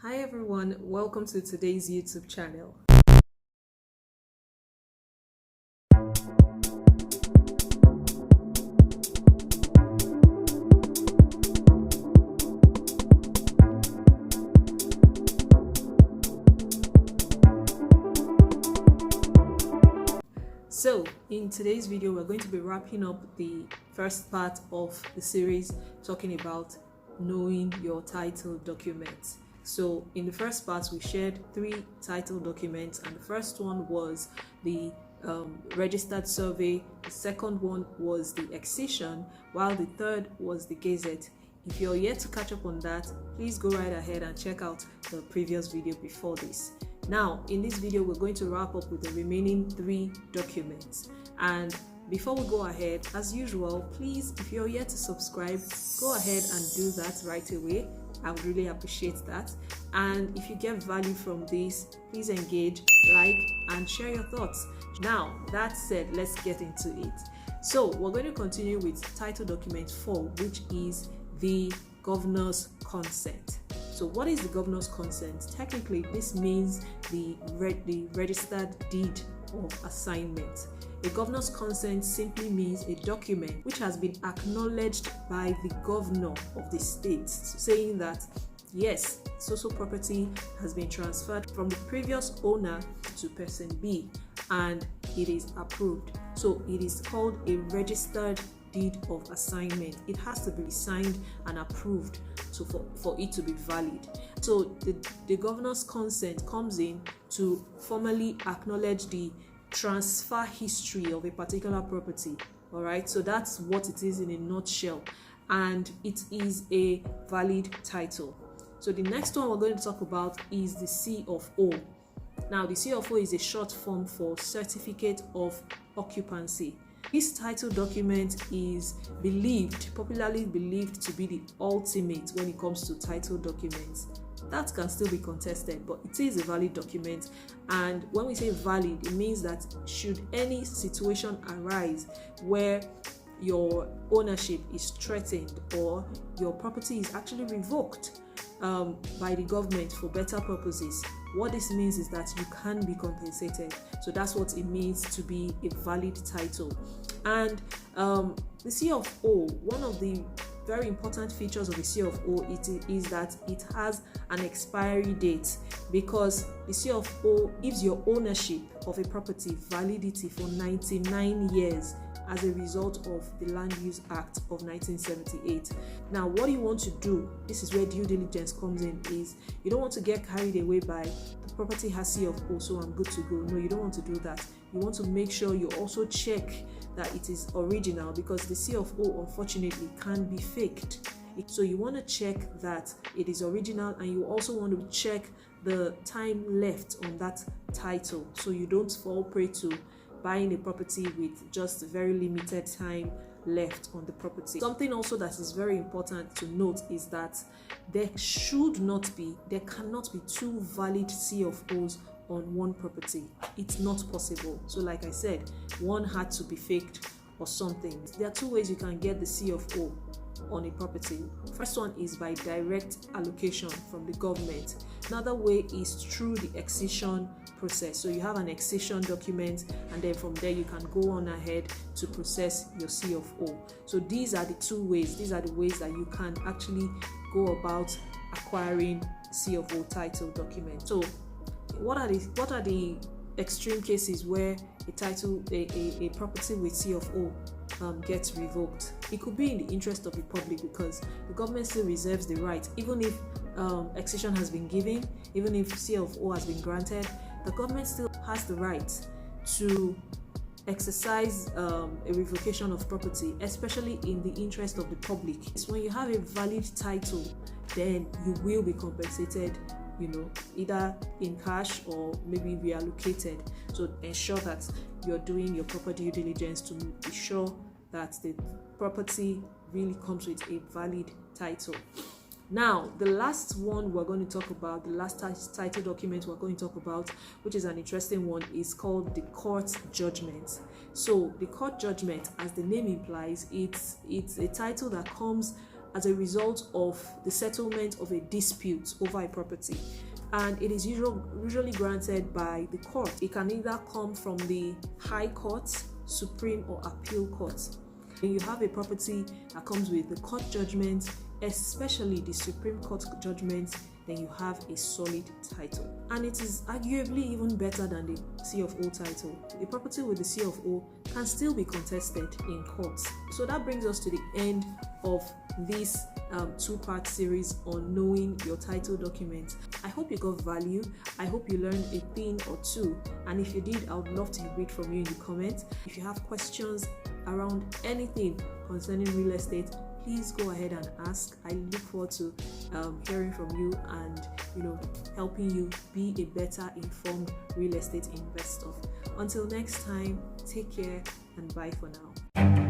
Hi everyone, welcome to today's YouTube channel. So in today's video, we're going to be wrapping up the first part of the series talking about knowing your title documents. So in the first part, we shared 3 title documents, and the first one was the registered survey, the second one was the accession, while the third was the gazette. If you're yet to catch up on that, please go right ahead and check out the previous video before this. Now, in this video, we're going to wrap up with the remaining 3 documents. And before we go ahead, as usual, please, if you're yet to subscribe, go ahead and do that right away. I would really appreciate that. And if you get value from this, please engage, like, and share your thoughts. Now, that said, let's get into it. So we're going to continue with title document 4, which is the governor's consent. So what is the governor's consent? Technically, this means the registered deed of assignment. A governor's consent simply means a document which has been acknowledged by the governor of the state, saying that yes, so property has been transferred from the previous owner to person B and it is approved. So it is called a registered deed of assignment. It has to be signed and approved for it to be valid. So the governor's consent comes in to formally acknowledge the transfer history of a particular property. All right, so that's what it is in a nutshell, and it is a valid title. So the next one we're going to talk about is the C of O. Now, the C of O is a short form for certificate of occupancy. This title document is popularly believed to be the ultimate when it comes to title documents. That can still be contested, but it is a valid document. And when we say valid, it means that should any situation arise where your ownership is threatened or your property is actually revoked by the government for better purposes, what this means is that you can be compensated. So that's what it means to be a valid title. And the C of O, one of the very important features of the C of O is that it has an expiry date, because the C of O gives your ownership of a property validity for 99 years as a result of the Land Use Act of 1978. Now, what you want to do, this is where due diligence comes in, is you don't want to get carried away by the property has C of O, so I'm good to go. No, you don't want to do that. You want to make sure you also check that it is original, because the C of O, unfortunately, can be faked. So you want to check that it is original, and you also want to check the time left on that title, so you don't fall prey to buying a property with just very limited time left on the property. Something also that is very important to note is that there cannot be 2 valid C of O's on one property. It's not possible. So like I said, one had to be faked or something. There are 2 ways you can get the C of O on a property. First one is by direct allocation from the government. Another way is through the accession process. So you have an accession document, and then from there you can go on ahead to process your C of O. So these are the 2 ways. These are the ways that you can actually go about acquiring C of O title document. So what are the extreme cases where a property with C of O gets revoked? It could be in the interest of the public, because the government still reserves the right, even if accession has been given, even if C of O has been granted, the government still has the right to exercise a revocation of property, especially in the interest of the public. It's when you have a valid title, then you will be compensated, either in cash or maybe reallocated. So ensure that you're doing your proper due diligence to be sure that the property really comes with a valid title. Now, the last one we're going to talk about, the last title document we're going to talk about, which is an interesting one, is called the court judgment. So the court judgment, as the name implies, it's a title that comes as a result of the settlement of a dispute over a property, and it is usually granted by the court. It can either come from the High Court, Supreme or Appeal Court. When you have a property that comes with the court judgment, especially the Supreme Court judgment, then you have a solid title. And it is arguably even better than the C of O title. The property with the C of O can still be contested in courts. So that brings us to the end of this two-part series on knowing your title document. I hope you got value. I hope you learned a thing or two. And if you did, I would love to read from you in the comments. If you have questions around anything concerning real estate, please go ahead and ask. I look forward to hearing from you and helping you be a better informed real estate investor. Until next time, take care and bye for now.